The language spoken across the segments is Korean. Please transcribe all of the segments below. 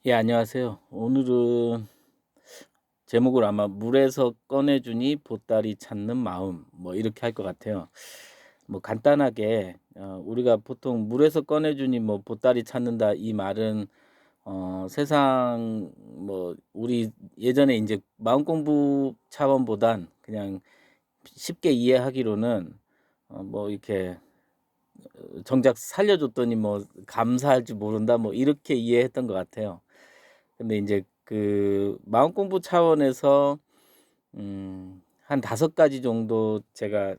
예, 안녕하세요. 오늘은 제목을 아마 물에서 꺼내주니 보따리 찾는 마음 뭐 이렇게 할 것 같아요. 뭐 간단하게 우리가 보통 물에서 꺼내주니 뭐 보따리 찾는다 이 말은 세상 뭐 우리 예전에 이제 마음 공부 차원보단 그냥 쉽게 이해하기로는 뭐 이렇게 정작 살려줬더니 뭐 감사할 줄 모른다 뭐 이렇게 이해했던 것 같아요. 근데 인제 그 마음 공부 차원에서 한 5가지 정도 제가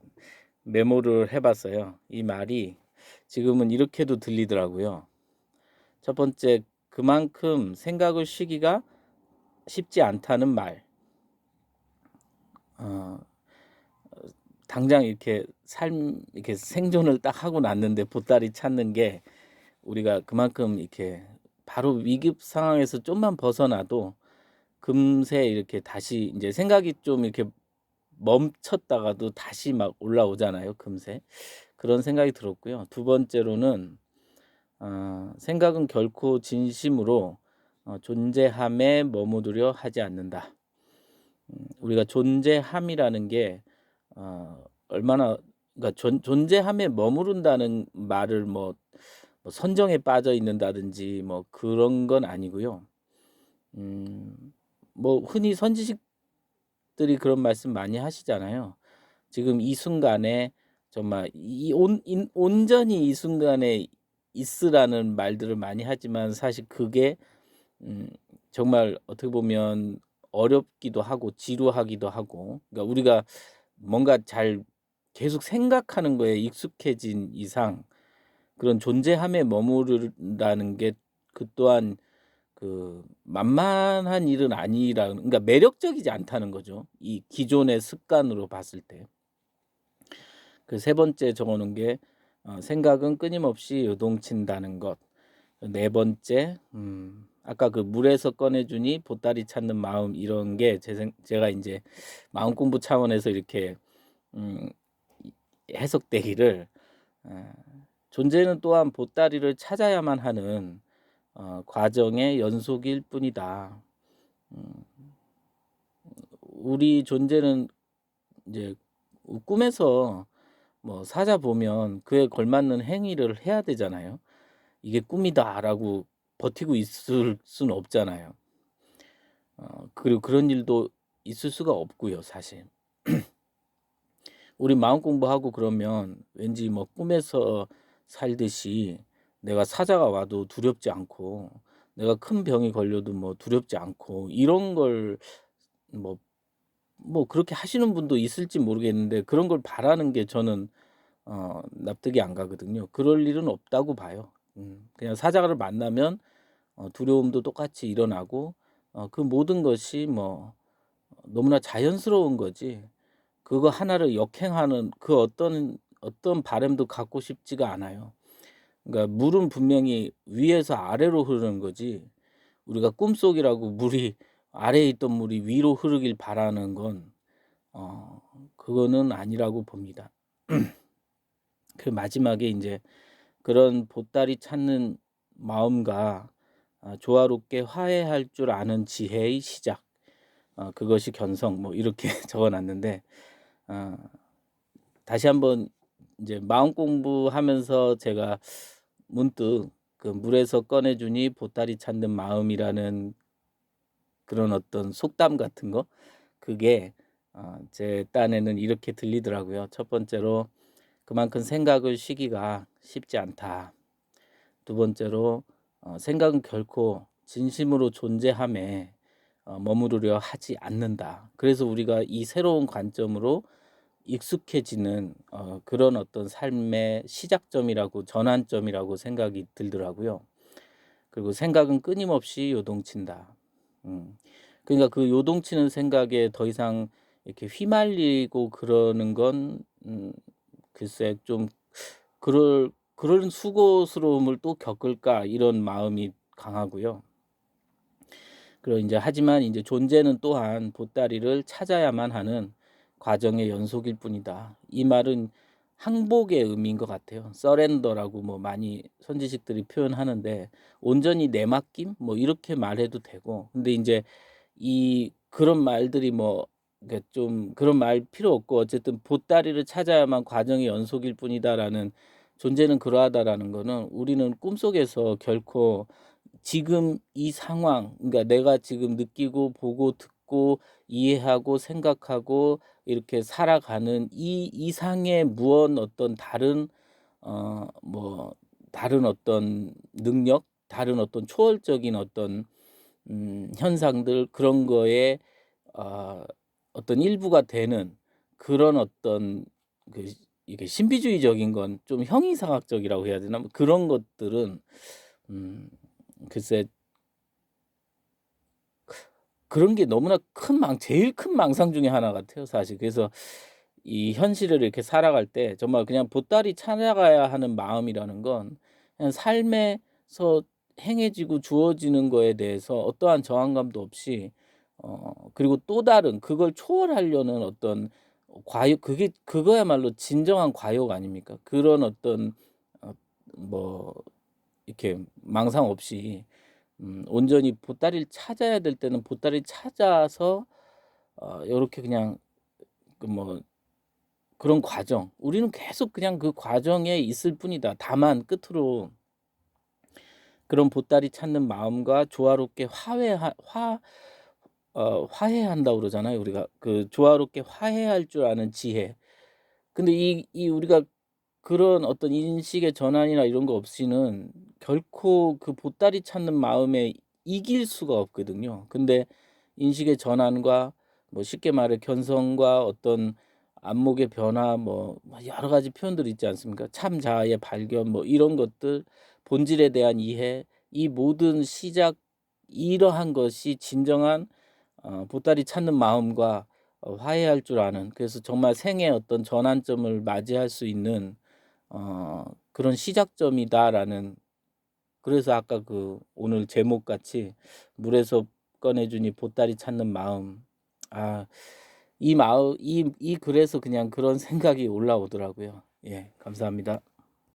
메모를 해 봤어요. 이 말이 지금은 이렇게도 들리더라고요. 첫 번째, 그만큼 생각을 쉬기가 쉽지 않다는 말. 어 당장 이렇게 이렇게 생존을 딱 하고 났는데 보따리 찾는 게 우리가 그만큼 이렇게 바로 위급 상황에서 좀만 벗어나도 금세 이렇게 다시 인제 생각이 좀 이렇게 멈췄다가도 다시 막 올라오잖아요, 금세. 그런 생각이 들었고요. 두 번째로는 생각은 결코 진심으로 존재함에 머무르려 하지 않는다. 우리가 존재함이라는 게 얼마나, 그러니까 존재함에 머무른다는 말을 뭐 선정에 빠져 있는다든지 뭐 그런 건 아니고요. 음 뭐 흔히 선지식들이 그런 말씀 많이 하시잖아요. 지금 이 순간에 정말 이 온전히 이 순간에 있으라는 말들을 많이 하지만 사실 그게 음 정말 어떻게 보면 어렵기도 하고 지루하기도 하고, 그러니까 우리가 뭔가 잘 계속 생각하는 거에 익숙해진 이상 그런 존재함에 머무르라는 게 그 또한 그 만만한 일은 아니라, 그러니까 매력적이지 않다는 거죠, 이 기존의 습관으로 봤을 때. 그 세 번째 적어 놓은 게 생각은 끊임없이 요동친다는 것. 네 번째, 아까 그 물에서 꺼내 주니 보따리 찾는 마음, 이런 게 제가 인제 마음 공부 차원에서 이렇게 음 이 해석되기를, 어 '존재는 또한 보따리를 찾아야만 하는 과정의 연속일 뿐이다.' 음 우리 존재는 이제 꿈에서 뭐 사자 보면 그에 걸맞는 행위를 해야 되잖아요. '이게 꿈이다.'라고 버티고 있을 수는 없잖아요. 그리고 그런 일도 있을 수가 없고요, 사실. 우리 마음 공부하고 그러면 왠지 뭐 꿈에서 살듯이 내가 사자가 와도 두렵지 않고, 내가 큰 병이 걸려도 뭐 두렵지 않고, 이런 걸 뭐 그렇게 하시는 분도 있을지 모르겠는데 그런 걸 바라는 게 저는 납득이 안 가거든요. 그럴 일은 없다고 봐요. 그냥 사자를 만나면 두려움도 똑같이 일어나고, 그 모든 것이 뭐 너무나 자연스러운 거지, 그거 하나를 역행하는 그 어떤 바람도 갖고 싶지가 않아요. 그러니까 물은 분명히 위에서 아래로 흐르는 거지, 우리가 꿈속이라고 물이 아래에 있던 물이 위로 흐르길 바라는 건 어 그거는 아니라고 봅니다. 그 마지막에 인제 그런 보따리 찾는 마음과 조화롭게 화해할 줄 아는 지혜의 시작, 그것이 견성, 뭐 이렇게 적어 놨는데, 어 다시 한번 인제 마음 공부하면서 제가 문득 그 "물에서 꺼내 주니 보따리 찾는 마음이라는" 그런 어떤 속담 같은 거, 그게 제 딴에는 이렇게 들리더라고요. 첫 번째로 "그만큼 생각을 쉬기가 쉽지 않다." 두 번째로 "생각은 결코 진심으로 존재함에 머무르려 하지 않는다." 그래서 우리가 이 새로운 관점으로 익숙해지는 그런 어떤 삶의 시작점이라고, 전환점이라고 생각이 들더라고요. 그리고 "생각은 끊임없이 요동친다." 음. 그러니까 그 요동치는 생각에 더 이상 이렇게 휘말리고 그러는 건 글쎄 좀, 그런 수고스러움을 또 겪을까?' 이런 마음이 강하고요. 그리고 인제 하지만 인제 "존재는 또한 보따리를 찾아야만 하는 과정의 연속일 뿐이다." 이 말은 항복의 의미인 것 같아요. 서렌더라고 뭐 많이 선지식들이 표현하는데 온전히 내맡김 뭐 이렇게 말해도 되고 근데 인제 이 그런 말들이 뭐 그러니까 좀 그런 말 필요 없고 어쨌든 '보따리를 찾아야만 과정의 연속일 뿐이다.'라는 '존재는 그러하다.'라는 거는 우리는 꿈속에서 결코 지금 이 상황 그러니까 내가 지금 느끼고 보고 듣고 이해하고 생각하고 이렇게 살아가는 이 이상의 무언 어떤 다른 뭐 다른 어떤 능력, 다른 어떤 초월적인 어떤 현상들 그런 거에 아 어떤 일부가 되는 그런 어떤 그 이게 신비주의적인 건 좀 형이상학적이라고 해야 되나? 뭐 그런 것들은 음 글쎄 그런 게 너무나 제일 큰 망상 중에 하나 같아요 사실. 그래서 이 현실을 이렇게 살아갈 때 정말 그냥 보따리 찾아가야 하는 마음이라는 건 그냥 삶에서 행해지고 주어지는 거에 대해서 어떠한 저항감도 없이 그리고 또 다른 그걸 초월하려는 어떤 과욕 그게 그거야말로 진정한 과욕 아닙니까? 그런 어떤 어 뭐 이렇게 망상 없이 온전히 보따리를 찾아야 될 때는 보따리를 찾아서 요렇게 그냥 그 뭐 그런 과정 우리는 계속 그냥 그 과정에 있을 뿐이다. 다만 끝으로 그런 보따리 찾는 마음과 조화롭게 화해한다고 그러잖아요. 우리가 그 조화롭게 화해할 줄 아는 지혜. 근데 이 우리가 그런 어떤 인식의 전환이나 이런 거 없이는 결코 그 보따리 찾는 마음에 이길 수가 없거든요. 근데 인식의 전환과 뭐 쉽게 말해 견성과 어떤 안목의 변화 뭐 여러 가지 표현들이 있지 않습니까? 참 자아의 발견 뭐 이런 것들, 본질에 대한 이해, 이 모든 시작 이러한 것이 진정한 보따리 찾는 마음과 화해할 줄 아는 그래서 정말 생의 어떤 전환점을 맞이할 수 있는 그런 시작점이다라는 그래서 아까 그 오늘 제목 같이 "물에서 꺼내 주니 보따리 찾는 마음." 아 이 글에서 그냥 그런 생각이 올라오더라고요. 예 감사합니다.